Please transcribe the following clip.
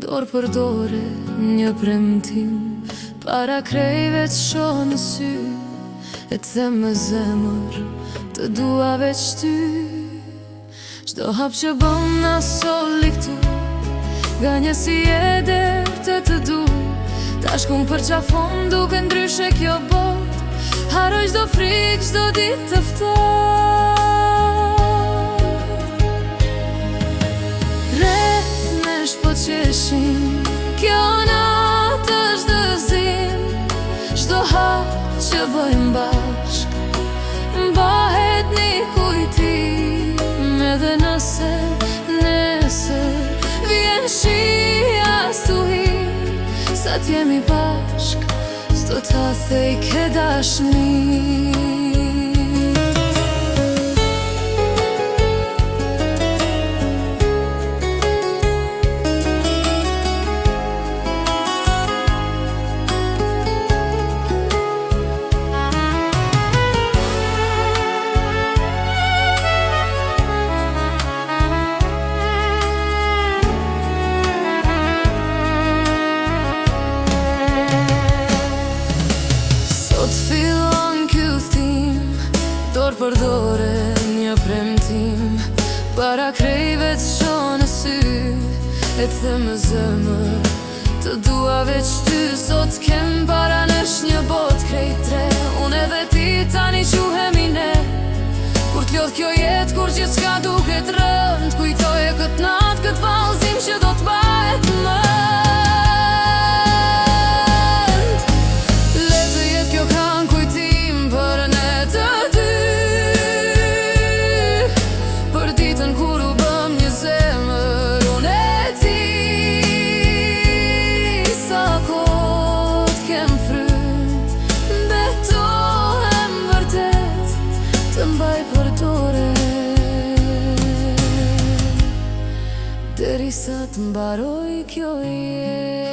Dorë për dore një premtim, para krejve të shoh në sy, e të them me zemër, të dua veç ty. Çdo hap që bëm na soli këtu, nga një si e dertë të du. Tash kum përqafon duke ndryshe kjo bot, haroj çdo frikë, çdo ditë të ftohtë. Rreth nesh po qeshin, kjo natë është dëzim. Çdo hap që bëjmë bashk, mbahet një kujtim. Edhe nëse nesër vjen shia stuhim, sa t'jemi bashk, s'do t'a thej ke dashni. Dorë për dore një premtim, para krejve të shoh në sy, e të them me zemër, të dua veç ty. Sot kem para nesh një bot krejt tre, unë edhe ti tani quhemi ne. Kur t'lodh kjo jetë, kur gjithçka duket rënd, kujtoje kët natë, kët vallëzim që do t'bahet më. Derisa të mbaroj kjo jetë.